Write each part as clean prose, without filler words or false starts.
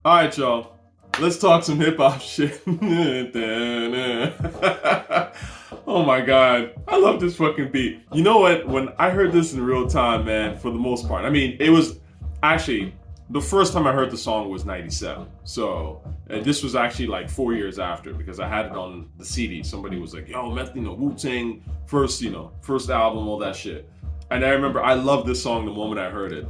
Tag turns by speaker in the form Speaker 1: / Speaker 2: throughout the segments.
Speaker 1: All right, y'all. Let's talk some hip hop shit. Oh my god, I love this fucking beat. You know what? When I heard this in real time, man, for the most part, I mean, it was actually the first time I heard the song was '97. So this was actually like 4 years after because I had it on the CD. Somebody was like, "Yo, Wu-Tang first, first album, all that shit." And I remember I loved this song the moment I heard it.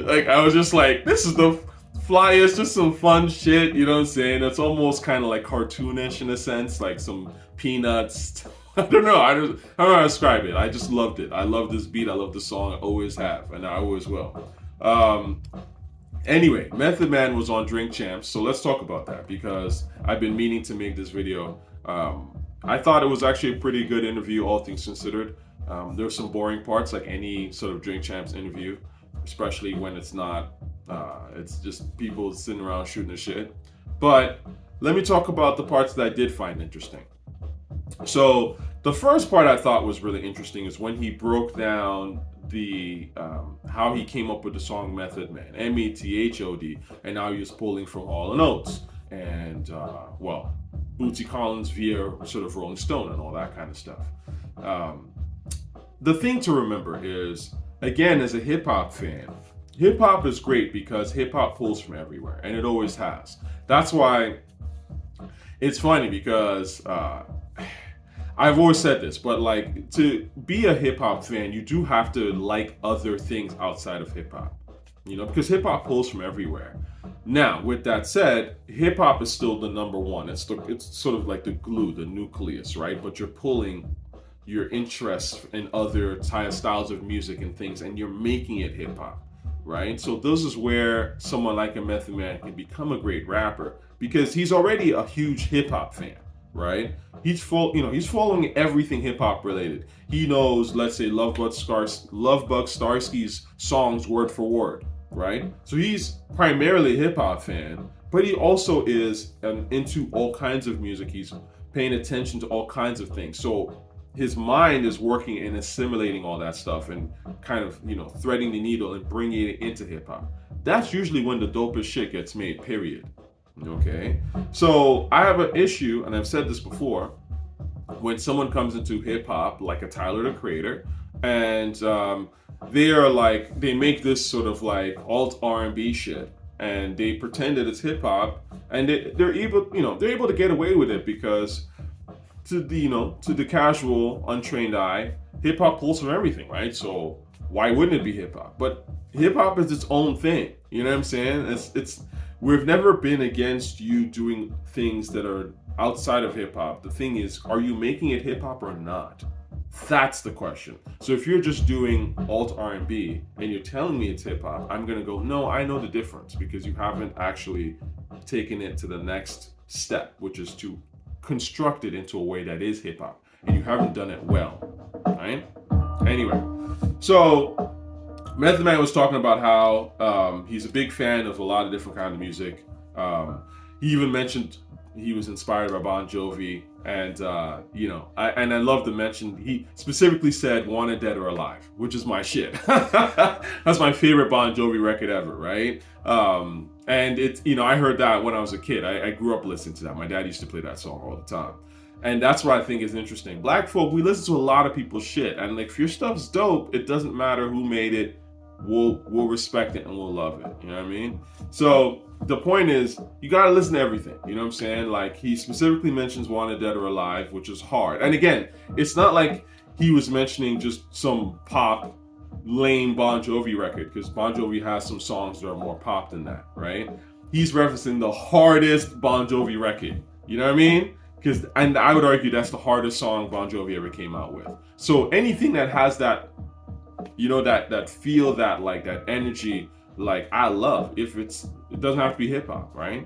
Speaker 1: Like I was just like, "This is the Fly is just some fun shit, you know what I'm saying? It's almost kind of like cartoonish in a sense, like some peanuts. I don't know. I don't know how to describe it. I just loved it. I love this beat. I love the song. I always have, and I always will. Um, anyway, Method Man was on Drink Champs, so let's talk about that because I've been meaning to make this video. I thought it was actually a pretty good interview, all things considered. There's some boring parts, like any sort of Drink Champs interview, especially when it's not. It's just people sitting around shooting the shit. But let me talk about the parts that I did find interesting. So the first part I thought was really interesting is when he broke down the how he came up with the song Method Man, M.E.T.H.O.D, and how he was pulling from Hall & Oates and Bootsy Collins via sort of Rolling Stone and all that kind of stuff. The thing to remember is, again, as a hip hop fan, hip hop is great because hip hop pulls from everywhere, and it always has. That's why it's funny because I've always said this, but like to be a hip hop fan, you do have to like other things outside of hip hop, because hip hop pulls from everywhere. Now, with that said, hip hop is still the number one. It's sort of like the glue, the nucleus, right? But you're pulling your interest in other styles of music and things, and you're making it hip hop, right? So this is where someone like a Method Man can become a great rapper because he's already a huge hip hop fan, right? He's following everything hip hop related. He knows, let's say, Lovebug Starsky's songs word for word, right? So he's primarily a hip hop fan, but he also is into all kinds of music. He's paying attention to all kinds of things. So his mind is working and assimilating all that stuff and kind of, threading the needle and bringing it into hip hop. That's usually when the dopest shit gets made, period. Okay? So I have an issue, and I've said this before, when someone comes into hip hop, like a Tyler the Creator, and they make this sort of like alt R&B shit, and they pretend that it's hip hop, and they're able to get away with it because to the casual, untrained eye, hip hop pulls from everything, right? So why wouldn't it be hip hop? But hip hop is its own thing. You know what I'm saying? It's we've never been against you doing things that are outside of hip hop. The thing is, are you making it hip hop or not? That's the question. So if you're just doing alt R&B and you're telling me it's hip hop, I'm gonna go, no, I know the difference because you haven't actually taken it to the next step, which is to construct it into a way that is hip hop, and you haven't done it well, right? Anyway, so Method Man was talking about how he's a big fan of a lot of different kinds of music. He even mentioned he was inspired by Bon Jovi, and I love to mention he specifically said "Wanted Dead or Alive," which is my shit. That's my favorite Bon Jovi record ever, right? And it's, I heard that when I was a kid. I grew up listening to that. My dad used to play that song all the time. And that's what I think is interesting. Black folk, we listen to a lot of people's shit. And like, if your stuff's dope, it doesn't matter who made it. We'll respect it and we'll love it. You know what I mean? So the point is, you gotta listen to everything. You know what I'm saying? Like, he specifically mentions Wanted Dead or Alive, which is hard. And again, it's not like he was mentioning just some pop lame Bon Jovi record, because Bon Jovi has some songs that are more pop than that, right? He's referencing the hardest Bon Jovi record. You know what I mean? And I would argue that's the hardest song Bon Jovi ever came out with. So anything that has that, that feel, that like that energy, like I love. It doesn't have to be hip hop, right?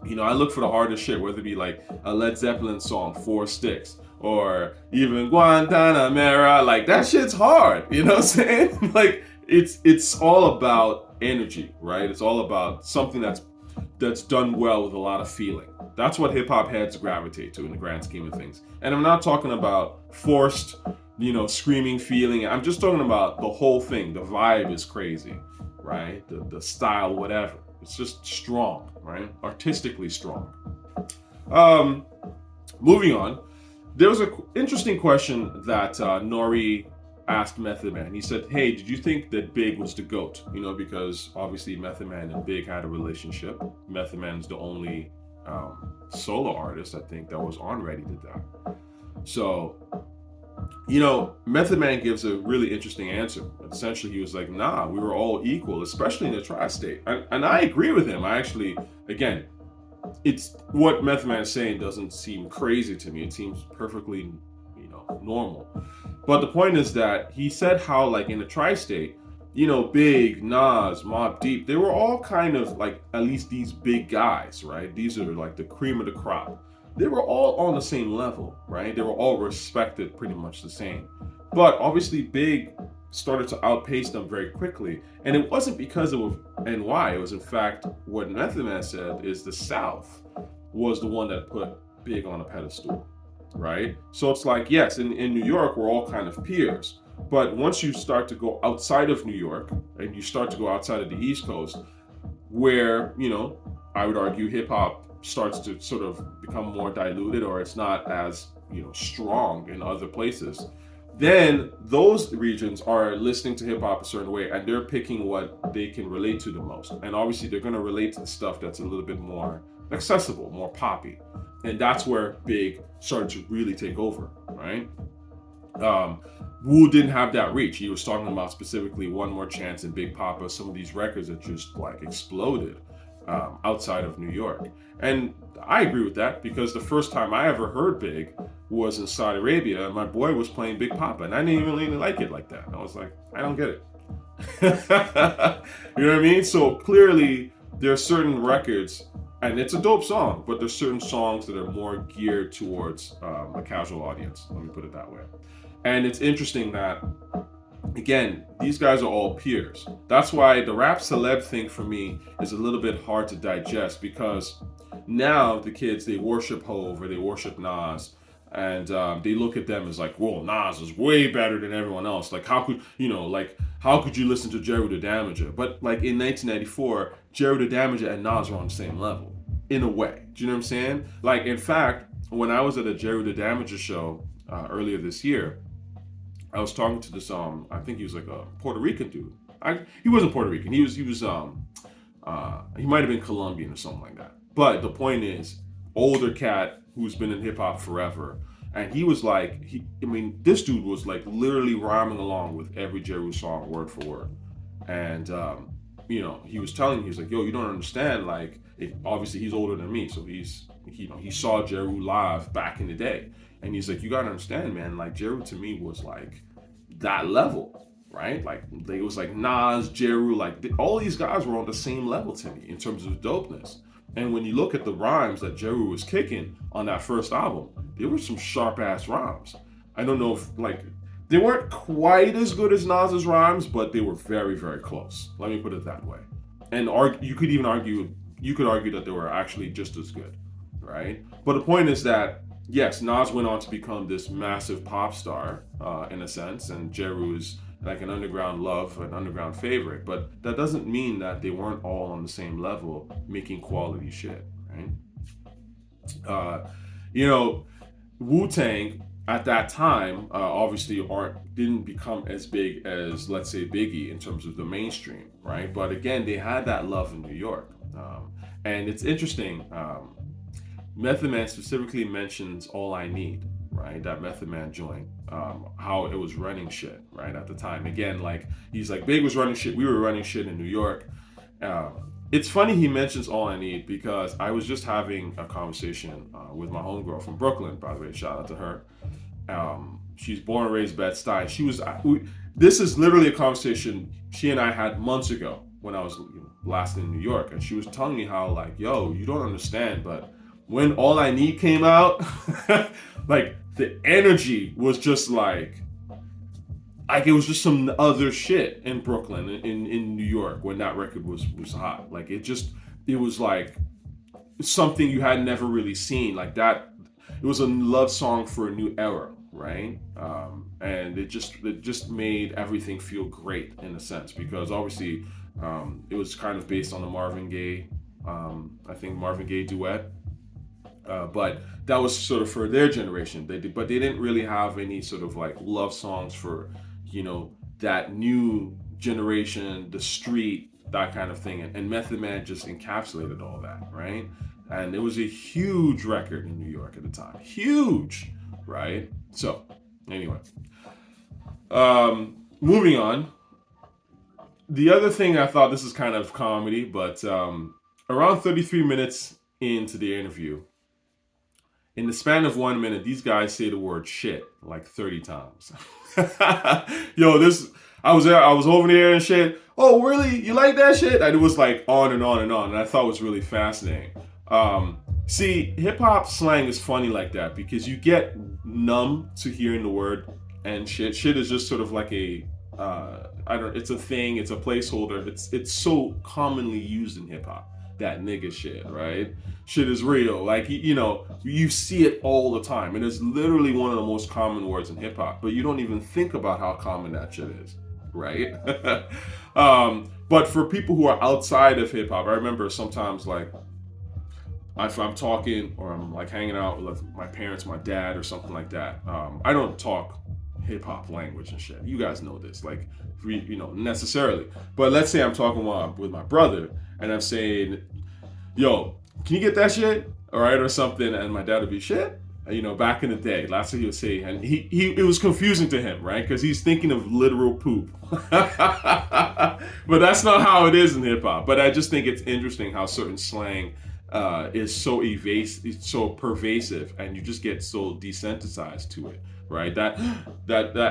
Speaker 1: I look for the hardest shit, whether it be like a Led Zeppelin song, Four Sticks, or even Guantanamera. Like, that shit's hard. You know what I'm saying? Like, it's all about energy, right? It's all about something that's done well with a lot of feeling. That's what hip hop heads gravitate to in the grand scheme of things. And I'm not talking about forced, screaming feeling. I'm just talking about the whole thing. The vibe is crazy, right? The style, whatever. It's just strong, right? Artistically strong. Moving on, there was an interesting question that Nori asked Method Man. He said, "Hey, did you think that Big was the GOAT? You know, because obviously Method Man and Big had a relationship. Method Man's the only solo artist, I think, that was on Ready to Die. So, you know, Method Man gives a really interesting answer. Essentially, he was like, nah, we were all equal, especially in the tri-state. And I agree with him. I actually, again, it's what Method Man is saying doesn't seem crazy to me. It seems perfectly, you know, normal. But the point is that he said how, like, in the tri-state, you know, Big, Nas, Mobb Deep, they were all kind of like at least these big guys, right? These are like the cream of the crop. They were all on the same level, right? They were all respected pretty much the same. But obviously Big started to outpace them very quickly. And it wasn't because of NY. It was in fact what Method Man said is the South was the one that put Big on a pedestal, right? So it's like, yes, in New York, we're all kind of peers. But once you start to go outside of New York and you start to go outside of the East Coast, where, you know, I would argue hip hop starts to sort of become more diluted, or it's not as, you know, strong in other places, then those regions are listening to hip hop a certain way and they're picking what they can relate to the most. And obviously they're going to relate to the stuff that's a little bit more accessible, more poppy. And that's where Big started to really take over, right? Wu didn't have that reach. He was talking about specifically One More Chance and Big Papa, some of these records that just like exploded outside of New York. And I agree with that because the first time I ever heard Big was in Saudi Arabia and my boy was playing Big Papa and I didn't even really like it like that. I was like, I don't get it. You know what I mean? So clearly there are certain records, and it's a dope song, but there's certain songs that are more geared towards a casual audience. Let me put it that way. And it's interesting that, again, these guys are all peers. That's why the rap celeb thing for me is a little bit hard to digest, because now the kids, they worship Hov or they worship Nas, and they look at them as like, whoa, Nas is way better than everyone else. Like, how could, you know, like, how could you listen to Jeru the Damager? But like in 1994, Jeru the Damager and Nas were on the same level, in a way. Do you know what I'm saying? Like, in fact, when I was at a Jeru the Damager show earlier this year, I was talking to this I think he was like a Puerto Rican dude. He wasn't Puerto Rican. He was he might have been Colombian or something like that. But the point is, older cat who's been in hip hop forever, and he was like, this dude was like literally rhyming along with every Jeru song word for word, and you know, he was telling me, he was like, yo, you don't understand, like, obviously he's older than me, so he saw Jeru live back in the day. And he's like, you gotta understand, man, like Jeru to me was like that level, right? Like it was like Nas, Jeru, like all these guys were on the same level to me in terms of dopeness. And when you look at the rhymes that Jeru was kicking on that first album, there were some sharp ass rhymes. I don't know if like they weren't quite as good as Nas's rhymes, but they were very, very close. Let me put it that way. And you could argue that they were actually just as good, right? But the point is that, yes, Nas went on to become this massive pop star, in a sense, and Jeru is like an underground love, an underground favorite, but that doesn't mean that they weren't all on the same level making quality shit, right? You know, Wu-Tang at that time, obviously didn't become as big as, let's say, Biggie in terms of the mainstream, right? But again, they had that love in New York. And it's interesting, Method Man specifically mentions All I Need, right? That Method Man joint, how it was running shit, right, at the time. Again, like, he's like, Big was running shit, we were running shit in New York. It's funny he mentions All I Need because I was just having a conversation with my homegirl from Brooklyn, by the way, shout out to her. She's born and raised Bed-Stuy. This is literally a conversation she and I had months ago when I was last in New York, and she was telling me how, like, yo, you don't understand, but when All I Need came out, like, the energy was just like it was just some other shit in Brooklyn, in New York, when that record was hot. Like, it was like something you had never really seen. Like that, it was a love song for a new era, right? And it just made everything feel great in a sense, because obviously It was kind of based on the Marvin Gaye, I think Marvin Gaye duet. But that was sort of for their generation. But they didn't really have any sort of like love songs for, that new generation, the street, that kind of thing. And Method Man just encapsulated all that, right? And it was a huge record in New York at the time. Huge, right? So, anyway. Moving on. The other thing, I thought this is kind of comedy, but around 33 minutes into the interview, in the span of 1 minute, these guys say the word shit like 30 times. Yo, I was over there and shit. Oh, really? You like that shit? And it was like on and on and on. And I thought it was really fascinating. See, hip hop slang is funny like that because you get numb to hearing the word and shit. Shit is just sort of like it's a thing, it's a placeholder. It's so commonly used in hip hop. That nigga shit, right? Shit is real. Like, you see it all the time. And it's literally one of the most common words in hip hop. But you don't even think about how common that shit is, right? But for people who are outside of hip hop, I remember sometimes like, if I'm talking or I'm like hanging out with my parents, my dad or something like that, I don't talk hip hop language and shit. You guys know this, like, necessarily. But let's say I'm talking with my brother and I'm saying, yo, can you get that shit? All right, or something. And my dad would be, shit? Back in the day, that's what he would say. And it was confusing to him, right? Because he's thinking of literal poop. But that's not how it is in hip hop. But I just think it's interesting how certain slang is so evasive, it's so pervasive, and you just get so desensitized to it, right? That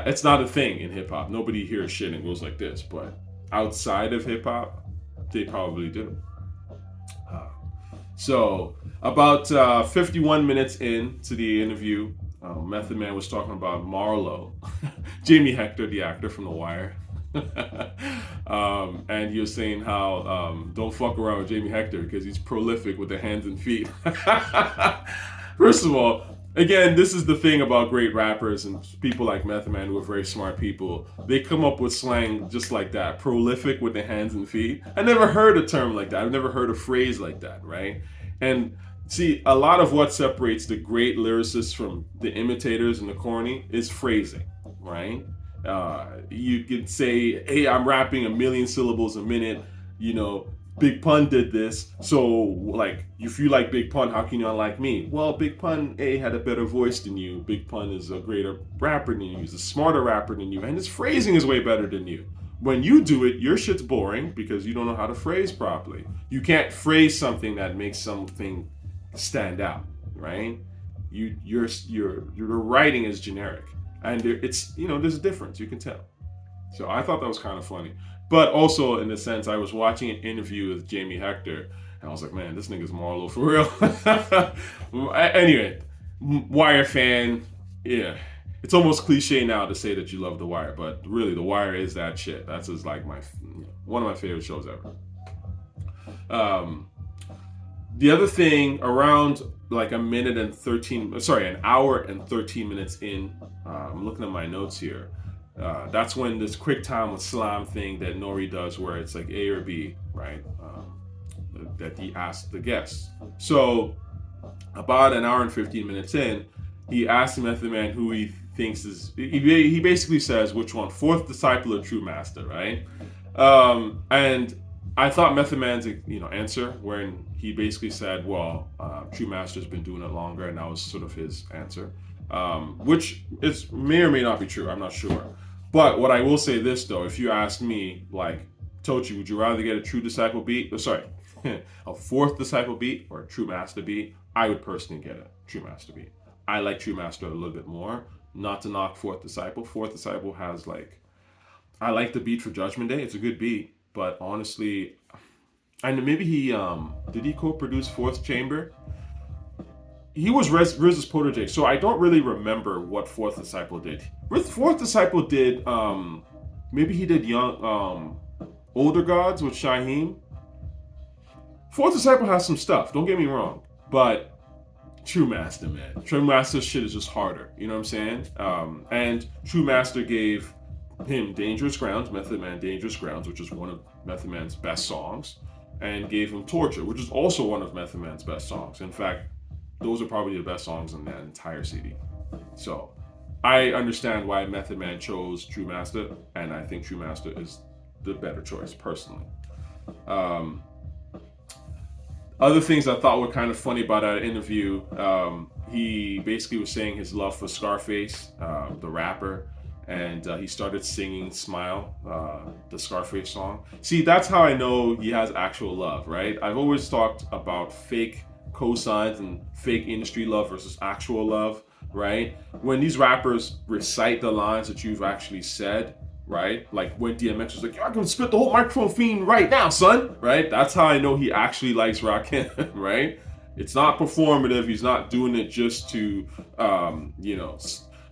Speaker 1: it's not a thing in hip hop. Nobody hears shit and goes like this, but outside of hip hop, they probably do. So about 51 minutes into the interview, Method Man was talking about Marlo, Jamie Hector, the actor from The Wire. And he was saying how don't fuck around with Jamie Hector because he's prolific with the hands and feet. First of all, again, this is the thing about great rappers and people like Method Man who are very smart people. They come up with slang just like that, prolific with the hands and feet. I never heard a term like that. I've never heard a phrase like that, right? And see, a lot of what separates the great lyricists from the imitators and the corny is phrasing, right? You could say, hey, I'm rapping 1,000,000 syllables a minute, Big Pun did this, so like, if you like Big Pun, how can you not like me? Well, Big Pun had a better voice than you. Big Pun is a greater rapper than you. He's a smarter rapper than you, and his phrasing is way better than you. When you do it, your shit's boring because you don't know how to phrase properly. You can't phrase something that makes something stand out, right? Your writing is generic, and there's a difference. You can tell. So I thought that was kind of funny. But also, in a sense, I was watching an interview with Jamie Hector, and I was like, man, this nigga's Marlo for real. Anyway, Wire fan, yeah. It's almost cliche now to say that you love The Wire, but really, The Wire is that shit. That's just like one of my favorite shows ever. The other thing, around like an hour and 13 minutes in, I'm looking at my notes here. That's when this quick time with slam thing that Nori does, where it's like A or B, right? That he asks the guests. So about an hour and 15 minutes in, he asks the Method Man who he thinks is. He basically says which one, fourth disciple or true master, right? And I thought Method Man's answer, when he basically said, well, True Master's been doing it longer, and that was sort of his answer, which may or may not be true. I'm not sure. But what I will say this, though, if you ask me, like, Tochi, would you rather get a True Disciple beat? A fourth disciple beat or a True Master beat? I would personally get a True Master beat. I like True Master a little bit more. Not to knock Fourth Disciple. Fourth Disciple has, I like the beat for Judgment Day. It's a good beat. But honestly, and maybe did he co-produce Fourth Chamber? He was RZA's protege, so I don't really remember what Fourth Disciple did. Fourth Disciple did, maybe he did Young, Older Gods with Shaheem. Fourth Disciple has some stuff, don't get me wrong, but True Master, man. True Master shit is just harder, you know what I'm saying? And True Master gave him Dangerous Grounds, Method Man Dangerous Grounds, which is one of Method Man's best songs, and gave him Torture, which is also one of Method Man's best songs. In fact, those are probably the best songs on that entire CD. So I understand why Method Man chose True Master, and I think True Master is the better choice, personally. Other things I thought were kind of funny about that interview, he basically was saying his love for Scarface, the rapper, and he started singing Smile, the Scarface song. See, that's how I know he has actual love, right? I've always talked about fake cosigns and fake industry love versus actual love, right? When these rappers recite the lines that you've actually said, right? Like when DMX was like, "Yo, I can spit the whole microphone fiend right now, son," right? That's how I know he actually likes Rakim, right? It's not performative. He's not doing it just to,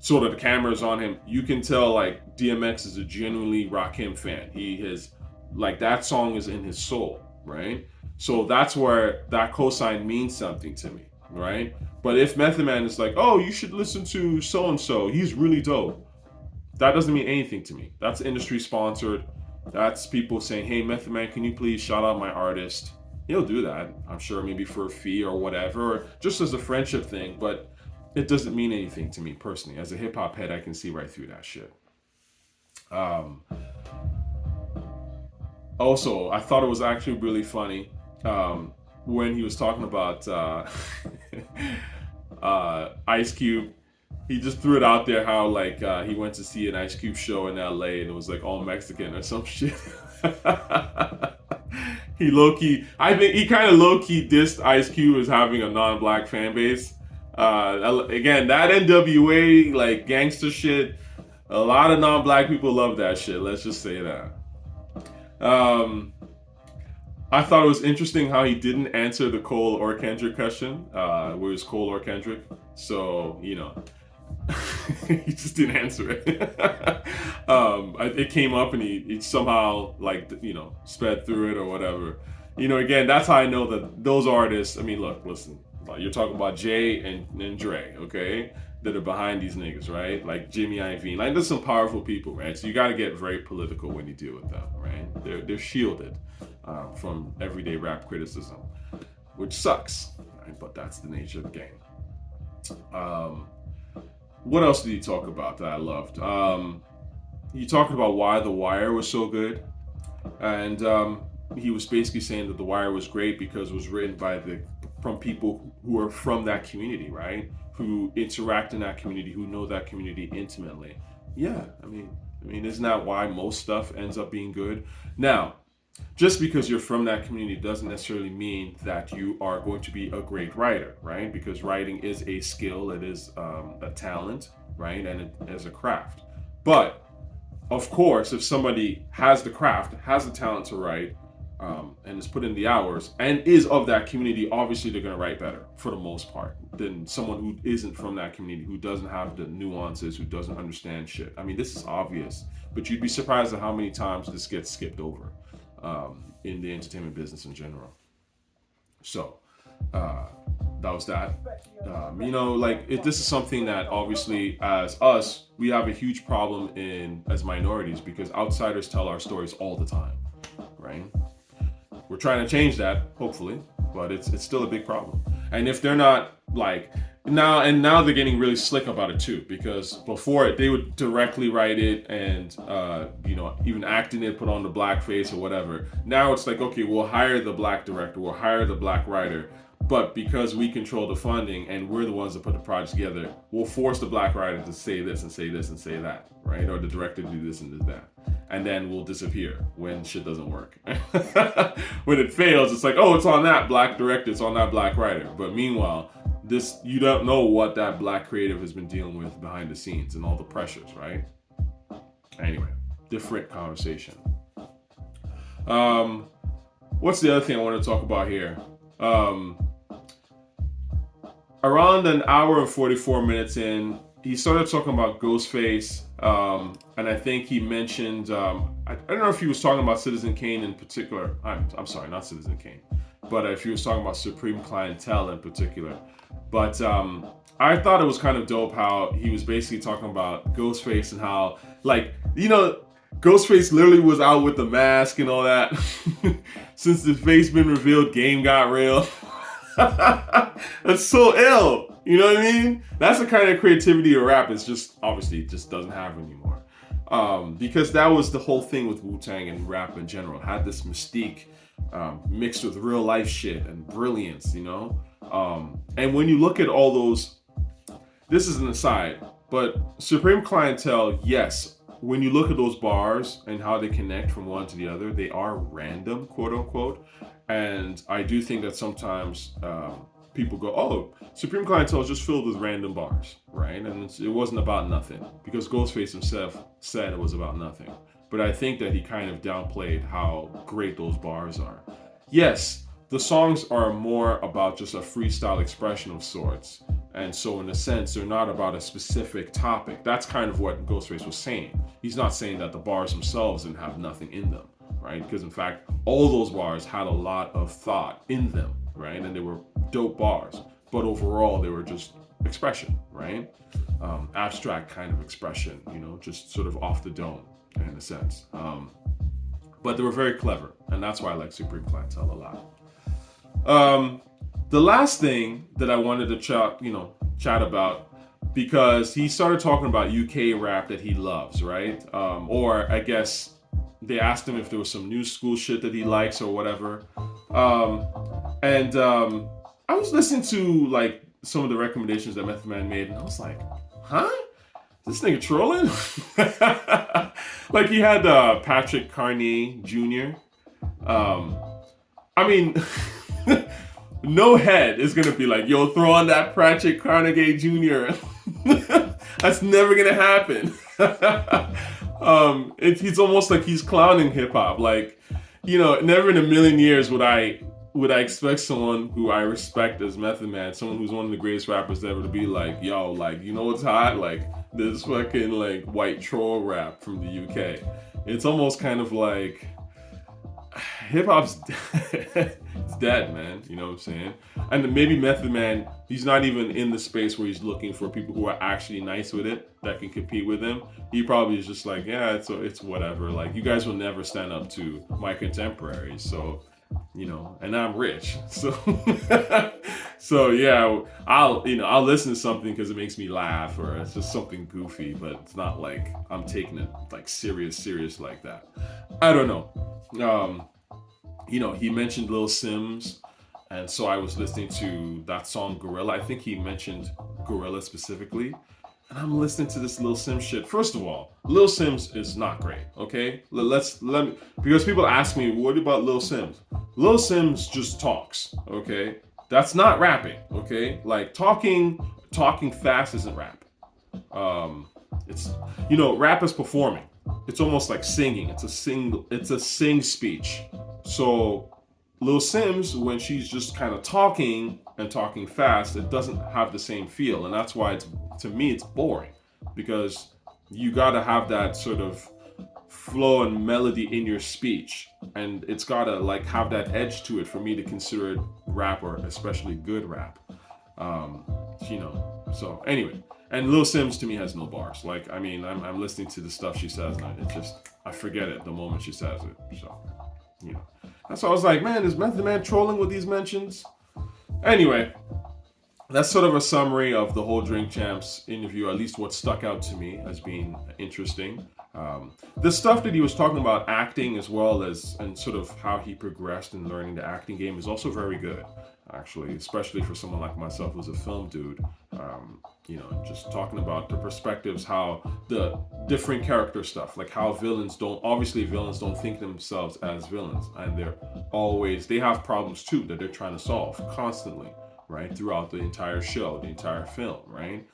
Speaker 1: sort of the camera's on him. You can tell like DMX is a genuinely Rakim fan. He is like, that song is in his soul, right? So that's where that cosign means something to me, right? But if Method Man is like, "Oh, you should listen to so-and-so, he's really dope," that doesn't mean anything to me. That's industry sponsored. That's people saying, "Hey, Method Man, can you please shout out my artist?" He'll do that, I'm sure, maybe for a fee or whatever, or just as a friendship thing, but it doesn't mean anything to me personally. As a hip hop head, I can see right through that shit. Also, I thought it was actually really funny when he was talking about Ice Cube. He just threw it out there how like he went to see an Ice Cube show in LA and it was like all Mexican or some shit. He low-key, I think he kind of low-key dissed Ice Cube as having a non-black fan base. Again, that NWA like gangster shit, a lot of non-black people love that shit. Let's just say that. I thought it was interesting how he didn't answer the Cole or Kendrick question. Where is Cole or Kendrick? So, he just didn't answer it. It came up and he somehow like, sped through it or whatever. Again, that's how I know that those artists, I mean, look, listen, you're talking about Jay and Dre, okay? That are behind these niggas, right? Like Jimmy Iovine. Like, there's some powerful people, right? So you got to get very political when you deal with them, right? They're shielded from everyday rap criticism, which sucks, right? But that's the nature of the game. What else did he talk about that I loved? He talked about why The Wire was so good, and he was basically saying that The Wire was great because it was written from people who are from that community, right? Who interact in that community, who know that community intimately. Yeah, I mean, isn't that why most stuff ends up being good? Now, just because you're from that community doesn't necessarily mean that you are going to be a great writer, right? Because writing is a skill, it is a talent, right? And it is a craft. But, of course, if somebody has the craft, has the talent to write, and has put in the hours, and is of that community, obviously they're going to write better, for the most part, than someone who isn't from that community, who doesn't have the nuances, who doesn't understand shit. I mean, this is obvious, but you'd be surprised at how many times this gets skipped over in the entertainment business in general. So, that was that. This is something that obviously, as us, we have a huge problem as minorities, because outsiders tell our stories all the time, right? We're trying to change that, hopefully, but it's still a big problem. And if they're not like now they're getting really slick about it too, because before they would directly write it and even act in it, put on the blackface or whatever. Now it's like, okay, we'll hire the black director, we'll hire the black writer, but because we control the funding and we're the ones that put the project together, we'll force the black writer to say this and say this and say that, right? Or the director to do this and do that. And then we'll disappear when shit doesn't work. When it fails, it's like, oh, it's on that black director, it's on that black writer. But meanwhile, you don't know what that black creative has been dealing with behind the scenes and all the pressures, right? Anyway, different conversation. What's the other thing I want to talk about here? Around an hour and 44 minutes in, he started talking about Ghostface, and I think he mentioned, I don't know if he was talking about Citizen Kane in particular. I'm sorry, not Citizen Kane. but if you was talking about Supreme Clientele in particular. But I thought it was kind of dope how he was basically talking about Ghostface and how, like, Ghostface literally was out with the mask and all that. Since the face been revealed, game got real. That's so ill. You know what I mean? That's the kind of creativity of rap is just, obviously, just doesn't have anymore. Because that was the whole thing with Wu-Tang and rap in general. It had this mystique mixed with real life shit and brilliance, you know? And when you look at all those, this is an aside, but Supreme Clientele, yes, when you look at those bars and how they connect from one to the other, they are random, quote unquote. And I do think that sometimes people go, oh, Supreme Clientele is just filled with random bars, right? And it wasn't about nothing, because Ghostface himself said it was about nothing. But I think that he kind of downplayed how great those bars are. Yes, the songs are more about just a freestyle expression of sorts. And so in a sense, they're not about a specific topic. That's kind of what Ghostface was saying. He's not saying that the bars themselves didn't have nothing in them, right? Because in fact, all those bars had a lot of thought in them, right? And they were dope bars. But overall, they were just expression, right? Abstract kind of expression, you know, just sort of off the dome in a sense. But they were very clever. And that's why I like Supreme Clientele a lot. The last thing that I wanted to chat about, because he started talking about UK rap that he loves, right? Or I guess they asked him if there was some new school shit that he likes or whatever. And I was listening to like some of the recommendations that Method Man made, and I was like, huh? This nigga trolling? Like he had Patrick Carney Jr. I mean, no head is gonna be like, yo, throw on that Patrick Carnegie Jr. That's never gonna happen. It's almost like he's clowning hip hop. Like, you know, never in a million years would I expect someone who I respect as Method Man, someone who's one of the greatest rappers ever, to be like, yo, like, you know what's hot? Like this fucking like white troll rap from the UK. It's almost kind of like hip hop's it's dead, man. You know what I'm saying? And maybe Method Man, he's not even in the space where he's looking for people who are actually nice with it that can compete with him. He probably is just like, yeah, it's whatever. Like, you guys will never stand up to my contemporaries. So, you know, and I'm rich. So so yeah, I'll listen to something because it makes me laugh, or it's just something goofy, but it's not like I'm taking it like serious like that. I don't know. You know, he mentioned Lil Sims, and so I was listening to that song Gorilla. I think he mentioned Gorilla specifically, and I'm listening to this Lil Sims shit. First of all, Lil Sims is not great, okay? Let me, because people ask me, what about Lil Sims? Lil Sims just talks, okay? That's not rapping, okay? Like talking fast isn't rap. It's, you know, rap is performing. It's almost like singing. It's a sing speech. So Lil Sims, when she's just kind of talking and talking fast, it doesn't have the same feel. And that's why to me it's boring, because you gotta have that sort of flow and melody in your speech. And it's gotta like have that edge to it for me to consider it rap, or especially good rap. You know, so anyway. And Lil Sims to me has no bars. Like, I mean, I'm listening to the stuff she says, and I forget it the moment she says it. So, you know. That's why I was like, man, is Method Man trolling with these mentions? Anyway, that's sort of a summary of the whole Drink Champs interview, at least what stuck out to me as being interesting. The stuff that he was talking about acting as well as, and sort of how he progressed in learning the acting game is also very good, actually, especially for someone like myself who's a film dude. You know, just talking about the perspectives, how the different character stuff, like how villains don't think themselves as villains, and they have problems too that they're trying to solve constantly, right, throughout the entire show, the entire film, right?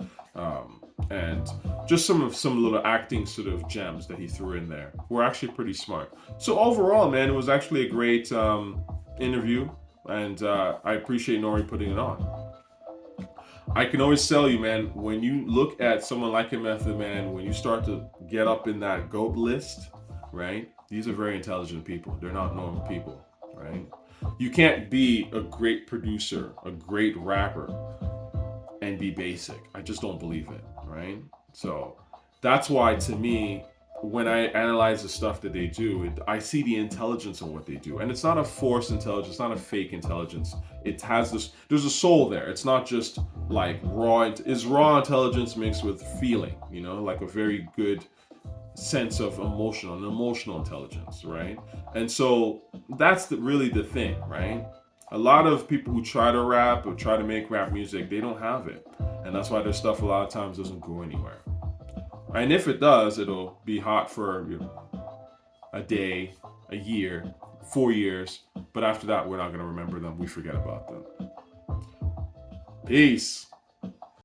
Speaker 1: And just some little acting sort of gems that he threw in there were actually pretty smart. So overall, man, it was actually a great interview, and I appreciate Nori putting it on. I can always tell you, man, when you look at someone like a Method Man, when you start to get up in that GOAT list, right? These are very intelligent people. They're not normal people, right? You can't be a great producer, a great rapper, and be basic. I just don't believe it, right? So that's why, to me, when I analyze the stuff that they do, I see the intelligence in what they do, and it's not a forced intelligence, it's not a fake intelligence. It has this. There's a soul there. It's not just like raw. It's raw intelligence mixed with feeling. Like a very good sense of emotional intelligence, right? And so that's really the thing, right? A lot of people who try to rap or try to make rap music, they don't have it, and that's why their stuff a lot of times doesn't go anywhere. And if it does, it'll be hot for a day, a year, 4 years, but after that, we're not going to remember them. We forget about them. Peace.